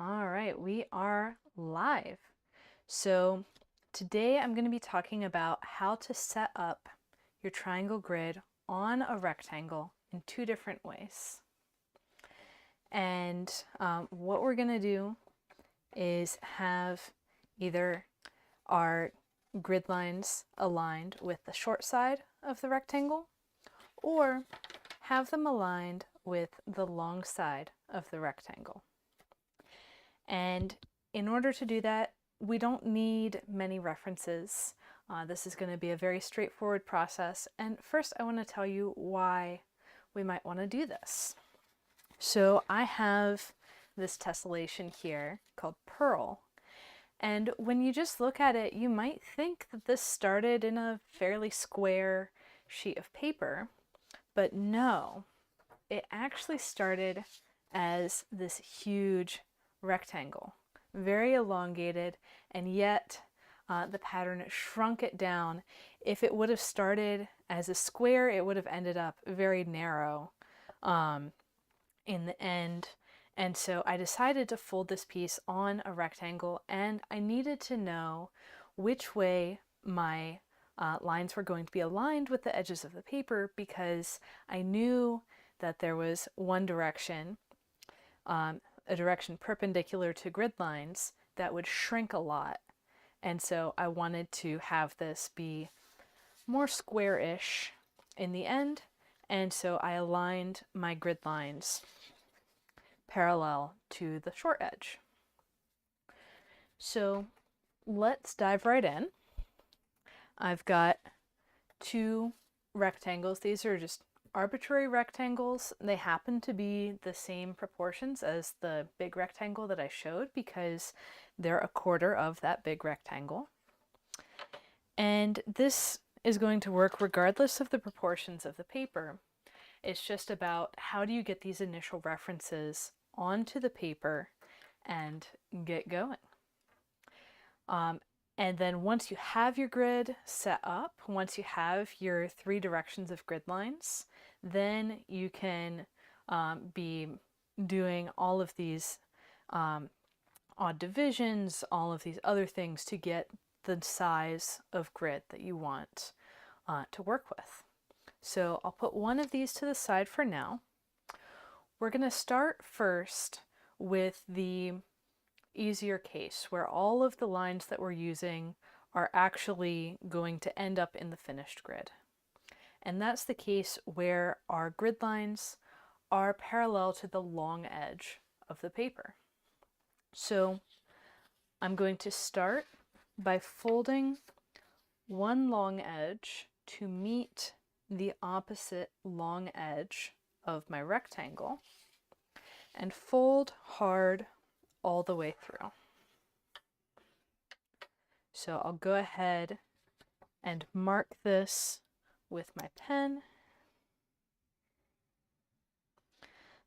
All right, we are live. So today I'm going to be talking about how to set up your triangle grid on a rectangle in two different ways. And what we're going to do is have either our grid lines aligned with the short side of the rectangle or have them aligned with the long side of the rectangle. And in order to do that, we don't need many references. This is going to be a very straightforward process. And first, I want to tell you why we might want to do this. So I have this tessellation here called Pearl. And when you just look at it, you might think that this started in a fairly square sheet of paper, but no, it actually started as this huge rectangle, very elongated, and yet the pattern shrunk it down. If it would have started as a square, it would have ended up very narrow in the end. And so I decided to fold this piece on a rectangle, and I needed to know which way my lines were going to be aligned with the edges of the paper, because I knew that there was one direction, a direction perpendicular to grid lines, that would shrink a lot. And so I wanted to have this be more square-ish in the end. And so I aligned my grid lines parallel to the short edge. So let's dive right in. I've got two rectangles. These are just arbitrary rectangles. They happen to be the same proportions as the big rectangle that I showed because they're a quarter of that big rectangle. And this is going to work regardless of the proportions of the paper. It's just about how do you get these initial references onto the paper and get going. And then once you have your grid set up, once you have your three directions of grid lines, then you can be doing all of these odd divisions, all of these other things to get the size of grid that you want to work with. So I'll put one of these to the side for now. We're going to start first with the easier case where all of the lines that we're using are actually going to end up in the finished grid. And that's the case where our grid lines are parallel to the long edge of the paper. So I'm going to start by folding one long edge to meet the opposite long edge of my rectangle and fold hard all the way through. So I'll go ahead and mark this with my pen.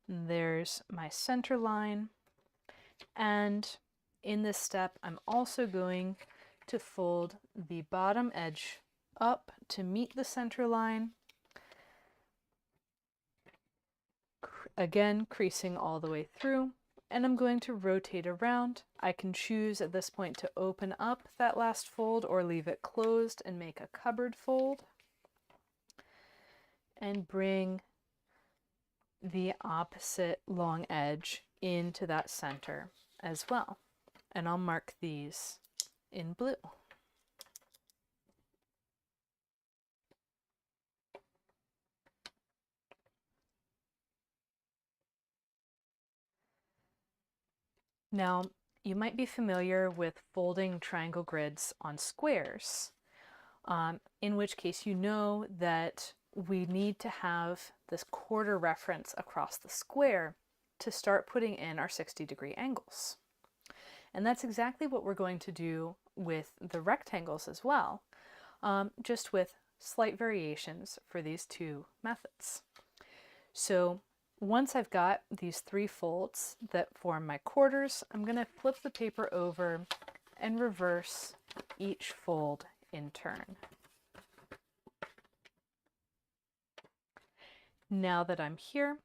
There's my center line. And in this step, I'm also going to fold the bottom edge up to meet the center line. Again, creasing all the way through. And I'm going to rotate around. I can choose at this point to open up that last fold or leave it closed and make a cupboard fold. And bring the opposite long edge into that center as well. And I'll mark these in blue. Now, you might be familiar with folding triangle grids on squares, in which case you know that we need to have this quarter reference across the square to start putting in our 60-degree angles. And that's exactly what we're going to do with the rectangles as well, just with slight variations for these two methods. So once I've got these three folds that form my quarters, I'm going to flip the paper over and reverse each fold in turn. Now that I'm here,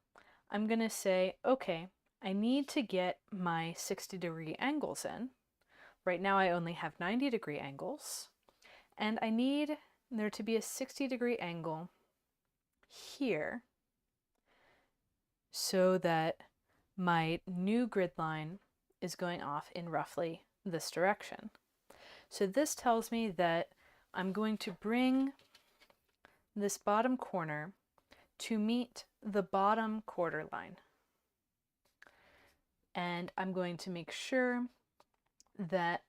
I'm going to say, okay, I need to get my 60-degree angles in. Right now I only have 90-degree angles, and I need there to be a 60-degree angle here so that my new grid line is going off in roughly this direction. So this tells me that I'm going to bring this bottom corner to meet the bottom quarter line. And I'm going to make sure that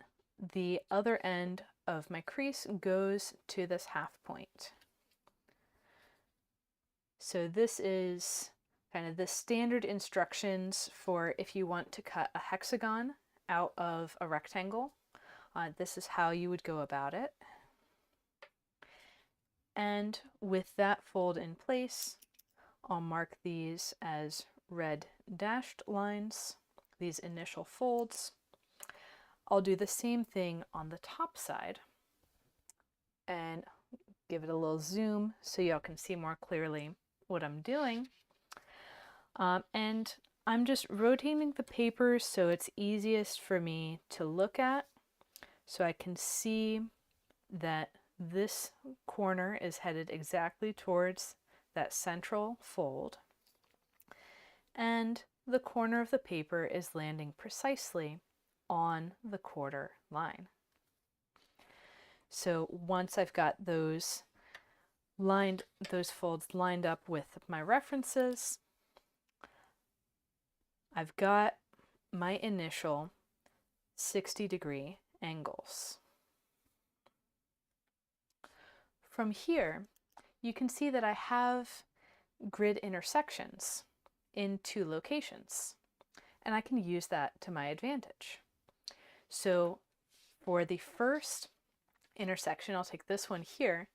the other end of my crease goes to this half point. So this is kind of the standard instructions for if you want to cut a hexagon out of a rectangle. This is how you would go about it. And with that fold in place, I'll mark these as red dashed lines, these initial folds. I'll do the same thing on the top side and give it a little zoom so y'all can see more clearly what I'm doing. And I'm just rotating the paper so it's easiest for me to look at, so I can see that this corner is headed exactly towards that central fold, and the corner of the paper is landing precisely on the quarter line. So once I've got those folds lined up with my references, I've got my initial 60-degree angles. From here, you can see that I have grid intersections in two locations, and I can use that to my advantage. So for the first intersection, I'll take this one here,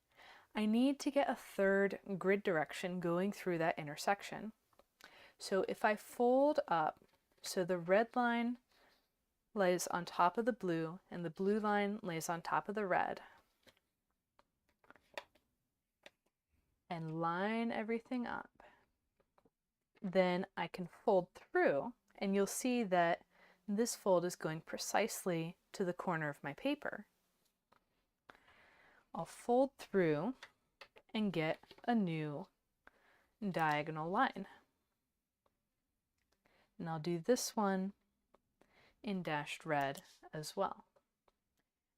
I need to get a third grid direction going through that intersection. So if I fold up, so the red line lays on top of the blue and the blue line lays on top of the red, and line everything up, then I can fold through, and you'll see that this fold is going precisely to the corner of my paper. I'll fold through and get a new diagonal line. And I'll do this one in dashed red as well.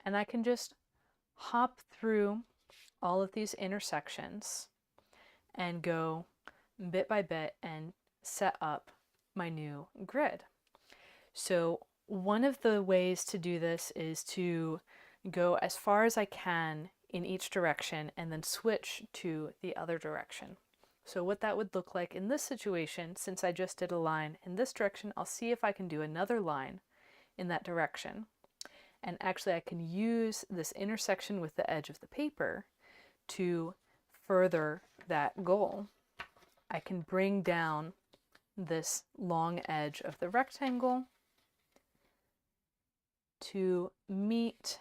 And I can just hop through all of these intersections and go bit by bit and set up my new grid. So one of the ways to do this is to go as far as I can in each direction and then switch to the other direction. So what that would look like in this situation, since I just did a line in this direction, I'll see if I can do another line in that direction. And actually I can use this intersection with the edge of the paper to further that goal. I can bring down this long edge of the rectangle to meet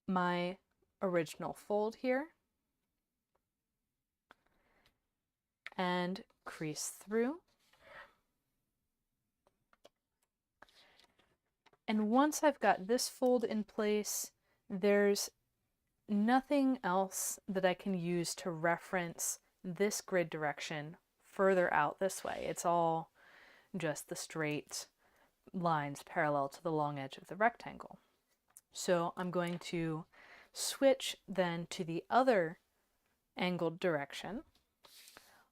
my original fold here and crease through. And once I've got this fold in place, there's nothing else that I can use to reference this grid direction further out this way. It's all just the straight lines parallel to the long edge of the rectangle. So I'm going to switch then to the other angled direction.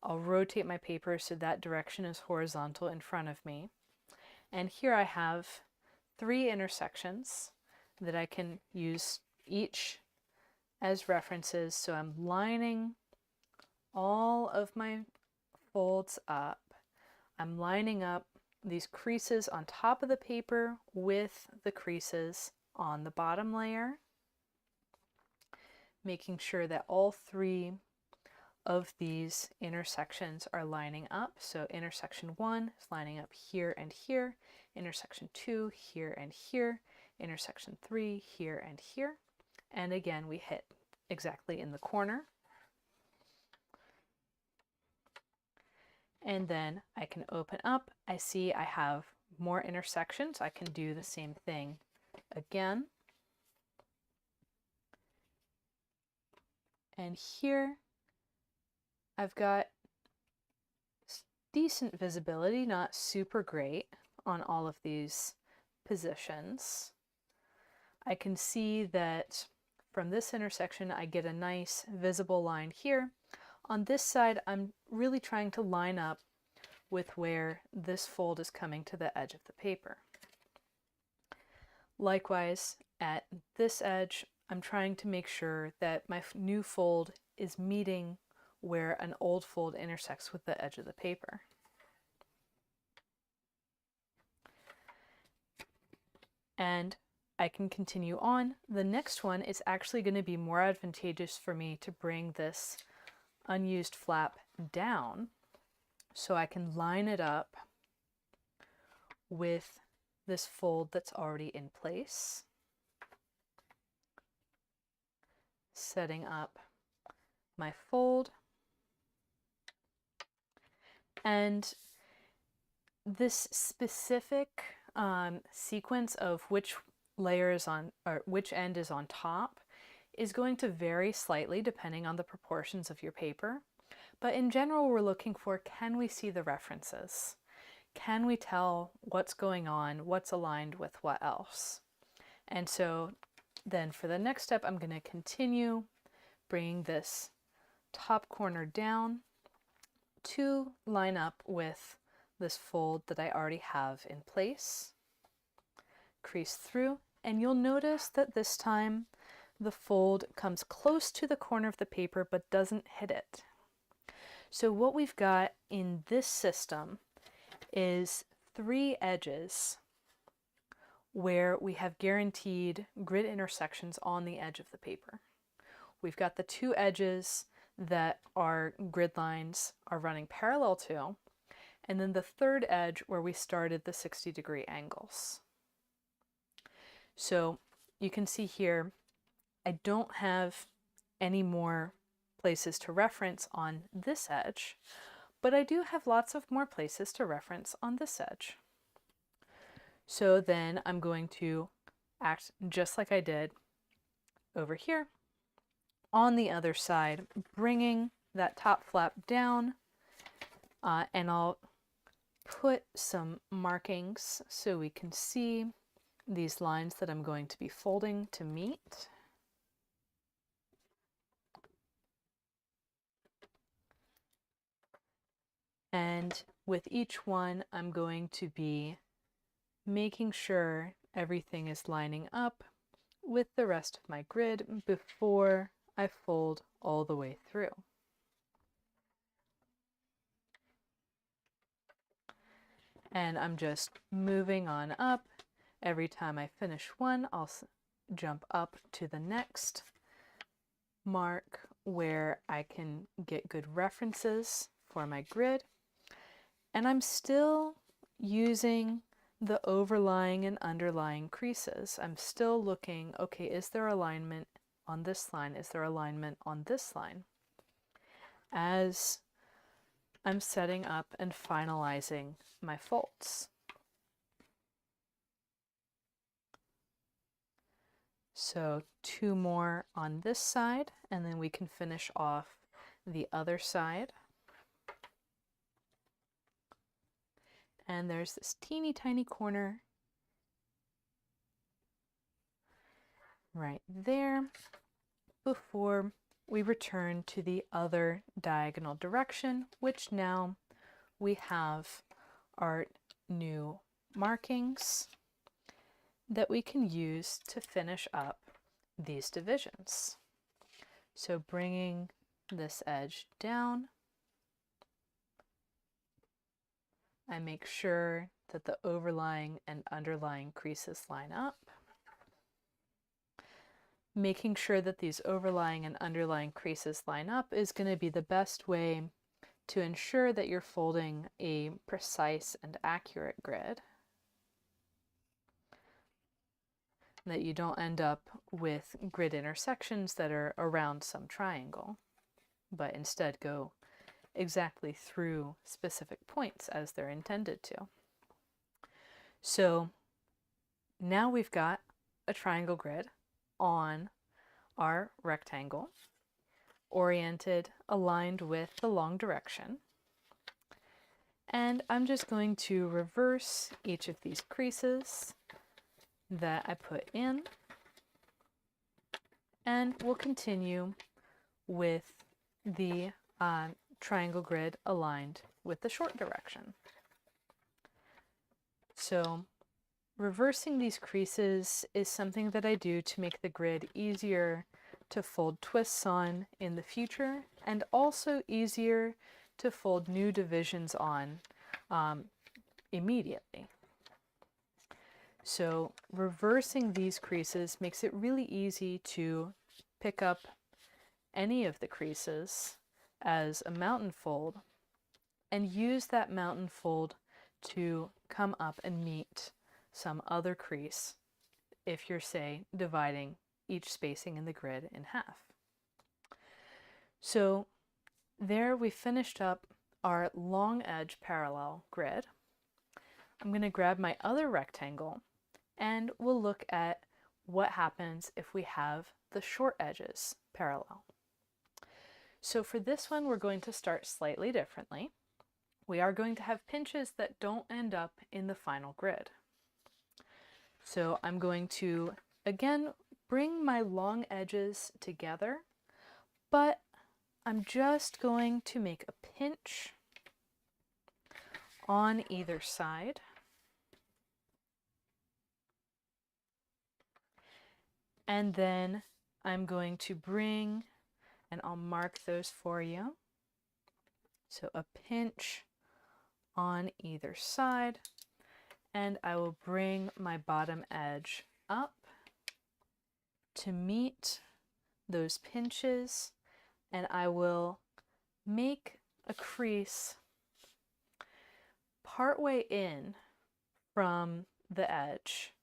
I'll rotate my paper so that direction is horizontal in front of me. And here I have 3 intersections that I can use each as references. So I'm lining all of my folds up. I'm lining up these creases on top of the paper with the creases on the bottom layer, making sure that all 3 of these intersections are lining up. So intersection 1 is lining up here and here, intersection 2 here and here, intersection 3 here and here, and again we hit exactly in the corner. And then I can open up. I see I have more intersections. I can do the same thing again. And here I've got decent visibility, not super great on all of these positions. I can see that from this intersection I get a nice visible line here. On this side I'm really trying to line up with where this fold is coming to the edge of the paper. Likewise, at this edge, I'm trying to make sure that my new fold is meeting where an old fold intersects with the edge of the paper. And I can continue on. The next one is actually going to be more advantageous for me to bring this unused flap down so I can line it up with this fold that's already in place. Setting up my fold. And this specific sequence of which layer is on, or which end is on top, is going to vary slightly depending on the proportions of your paper. But in general, we're looking for, can we see the references? Can we tell what's going on, what's aligned with what else? And so then for the next step, I'm going to continue bringing this top corner down to line up with this fold that I already have in place. Crease through, and you'll notice that this time the fold comes close to the corner of the paper but doesn't hit it. So what we've got in this system is 3 edges where we have guaranteed grid intersections on the edge of the paper. We've got the 2 edges that our grid lines are running parallel to, and then the 3rd edge where we started the 60-degree angles. So you can see here, I don't have any more places to reference on this edge, but I do have lots of more places to reference on this edge. So then I'm going to act just like I did over here on the other side, bringing that top flap down, and I'll put some markings so we can see these lines that I'm going to be folding to meet. And with each one, I'm going to be making sure everything is lining up with the rest of my grid before I fold all the way through. And I'm just moving on up. Every time I finish one, I'll jump up to the next mark where I can get good references for my grid. And I'm still using the overlying and underlying creases. I'm still looking, okay, is there alignment on this line? Is there alignment on this line? As I'm setting up and finalizing my folds. So 2 more on this side, and then we can finish off the other side. And there's this teeny tiny corner right there before we return to the other diagonal direction, which now we have our new markings that we can use to finish up these divisions. So bringing this edge down, I make sure that the overlying and underlying creases line up. Making sure that these overlying and underlying creases line up is going to be the best way to ensure that you're folding a precise and accurate grid. That you don't end up with grid intersections that are around some triangle, but instead go exactly through specific points as they're intended to. So now we've got a triangle grid on our rectangle, oriented, aligned with the long direction. And I'm just going to reverse each of these creases that I put in, and we'll continue with the triangle grid aligned with the short direction. So reversing these creases is something that I do to make the grid easier to fold twists on in the future, and also easier to fold new divisions on immediately. So reversing these creases makes it really easy to pick up any of the creases as a mountain fold and use that mountain fold to come up and meet some other crease if you're, say, dividing each spacing in the grid in half. So there we finished up our long edge parallel grid. I'm going to grab my other rectangle and we'll look at what happens if we have the short edges parallel. So for this one, we're going to start slightly differently. We are going to have pinches that don't end up in the final grid. So I'm going to, again, bring my long edges together, but I'm just going to make a pinch on either side. And then I'm going to bring, and I'll mark those for you. So a pinch on either side, and I will bring my bottom edge up to meet those pinches, and I will make a crease partway in from the edge,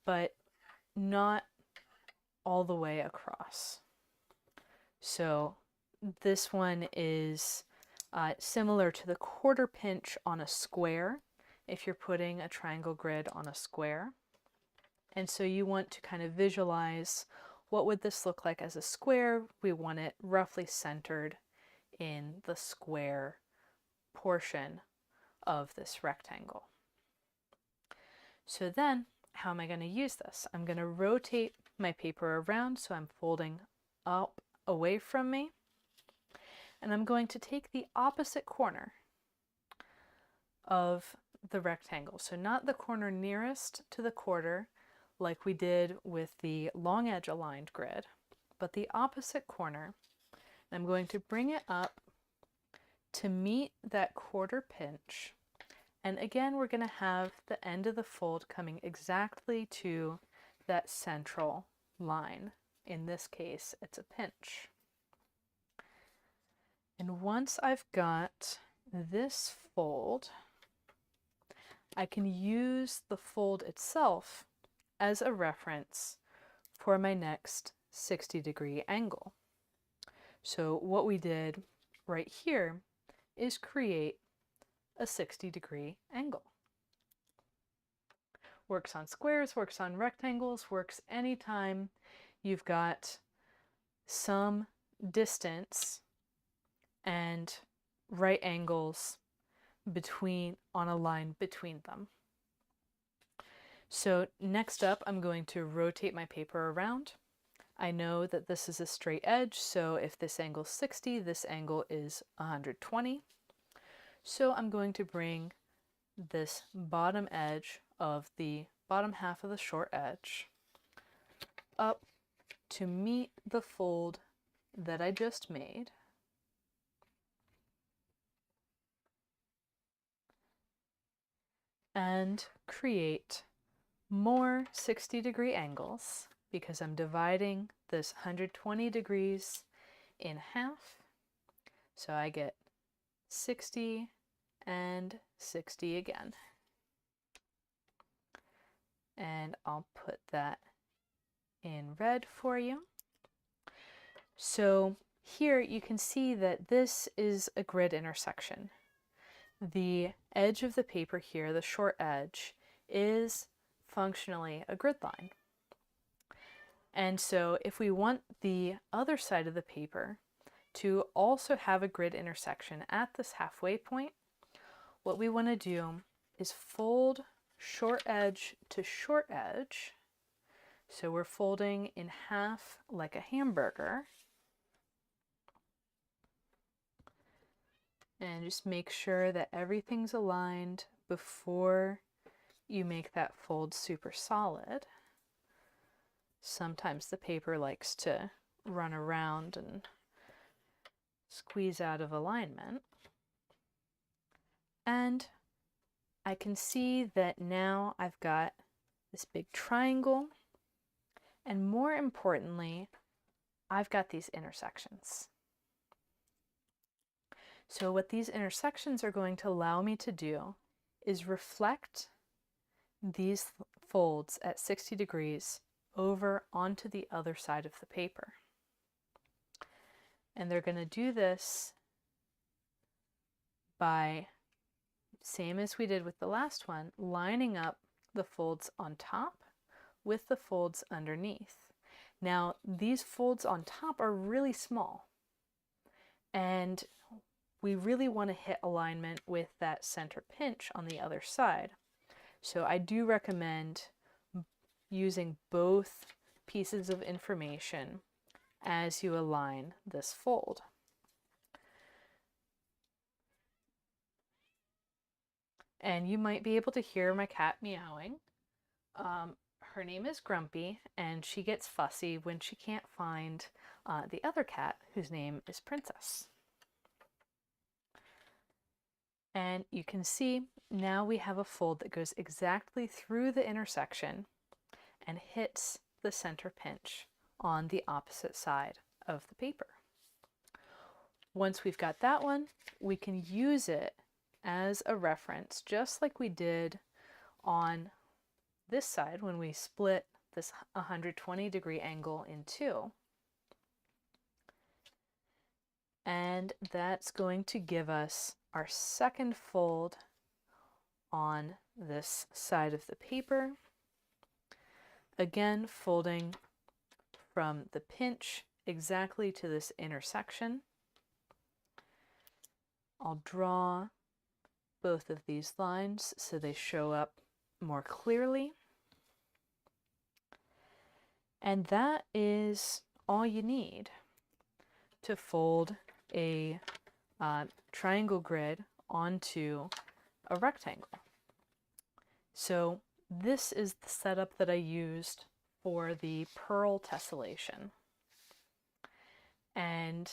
but not all the way across. So this one is similar to the quarter pinch on a square, if you're putting a triangle grid on a square. And so you want to kind of visualize what would this look like as a square. We want it roughly centered in the square portion of this rectangle. So then, how am I going to use this? I'm going to rotate my paper around so I'm folding up away from me. And I'm going to take the opposite corner of the rectangle. So not the corner nearest to the quarter like we did with the long edge aligned grid, but the opposite corner. I'm going to bring it up to meet that quarter pinch. And again, we're going to have the end of the fold coming exactly to that central line. In this case, it's a pinch. And once I've got this fold, I can use the fold itself as a reference for my next 60-degree angle. So what we did right here is create a 60-degree angle. Works on squares, works on rectangles, works anytime you've got some distance and right angles on a line between them. So next up, I'm going to rotate my paper around. I know that this is a straight edge, so if this angle is 60, this angle is 120. So I'm going to bring this bottom edge of the bottom half of the short edge up to meet the fold that I just made. And create more 60-degree angles because I'm dividing this 120 degrees in half. So I get 60 and 60 again. And I'll put that in red for you. So here you can see that this is a grid intersection. The edge of the paper here, the short edge, is functionally a grid line. And so if we want the other side of the paper to also have a grid intersection at this halfway point, what we want to do is fold short edge to short edge. So we're folding in half like a hamburger. And just make sure that everything's aligned before you make that fold super solid. Sometimes the paper likes to run around and squeeze out of alignment. And I can see that now I've got this big triangle, and more importantly, I've got these intersections. So what these intersections are going to allow me to do is reflect these folds at 60 degrees over onto the other side of the paper. And they're going to do this by, same as we did with the last one, lining up the folds on top with the folds underneath. Now, these folds on top are really small, and we really want to hit alignment with that center pinch on the other side. So I do recommend using both pieces of information as you align this fold. And you might be able to hear my cat meowing. Her name is Grumpy, and she gets fussy when she can't find the other cat, whose name is Princess. And you can see now we have a fold that goes exactly through the intersection and hits the center pinch on the opposite side of the paper. Once we've got that one, we can use it as a reference, just like we did on this side when we split this 120-degree angle in two. And that's going to give us our second fold on this side of the paper. Again, folding from the pinch exactly to this intersection. I'll draw both of these lines so they show up more clearly. And that is all you need to fold a triangle grid onto a rectangle. So this is the setup that I used for the pearl tessellation. And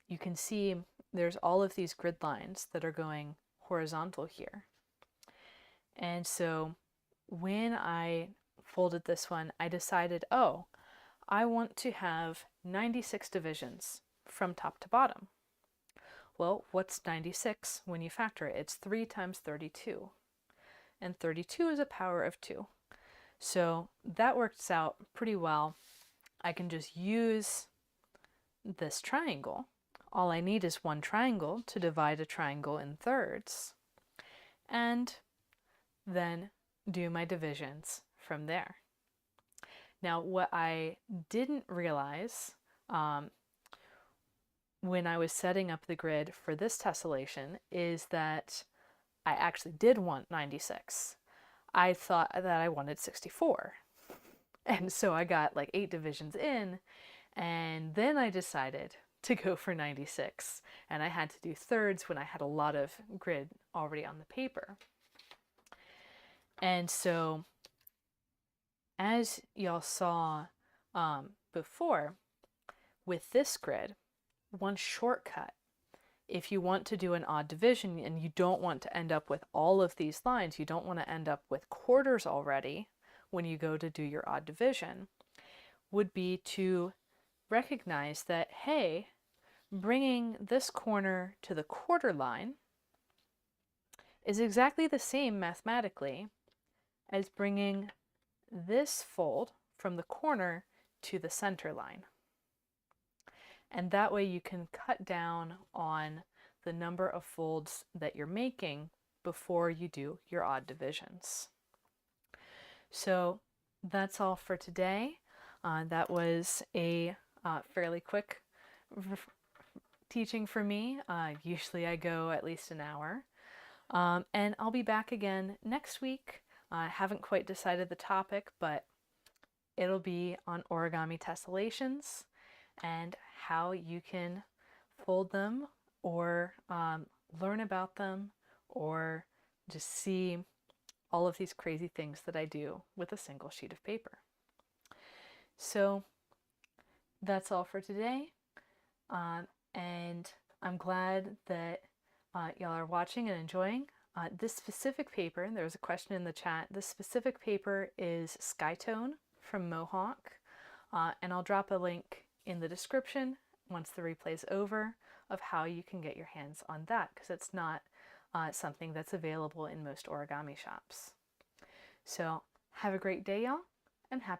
you can see there's all of these grid lines that are going horizontal here. And so when I folded this one, I decided, oh, I want to have 96 divisions from top to bottom. Well, what's 96 when you factor it? It's 3 times 32. And 32 is a power of 2. So that works out pretty well. I can just use this triangle. All I need is one triangle to divide a triangle in thirds, and then do my divisions from there. Now, what I didn't realize when I was setting up the grid for this tessellation is that I actually did want 96. I thought that I wanted 64. And so I got like 8 divisions in, and then I decided to go for 96. And I had to do thirds when I had a lot of grid already on the paper. And so, as y'all saw before, with this grid, one shortcut, if you want to do an odd division and you don't want to end up with all of these lines, you don't want to end up with quarters already when you go to do your odd division, would be to recognize that, hey, bringing this corner to the quarter line is exactly the same mathematically as bringing this fold from the corner to the center line. And that way you can cut down on the number of folds that you're making before you do your odd divisions. So that's all for today. That was a fairly quick teaching for me. Usually I go at least an hour. And I'll be back again next week. I haven't quite decided the topic, but it'll be on origami tessellations and how you can fold them or learn about them or just see all of these crazy things that I do with a single sheet of paper. So that's all for today. And I'm glad that y'all are watching and enjoying. This specific paper, there was a question in the chat, this specific paper is Skytone from Mohawk, and I'll drop a link in the description once the replay's over of how you can get your hands on that, because it's not something that's available in most origami shops. So have a great day, y'all, and happy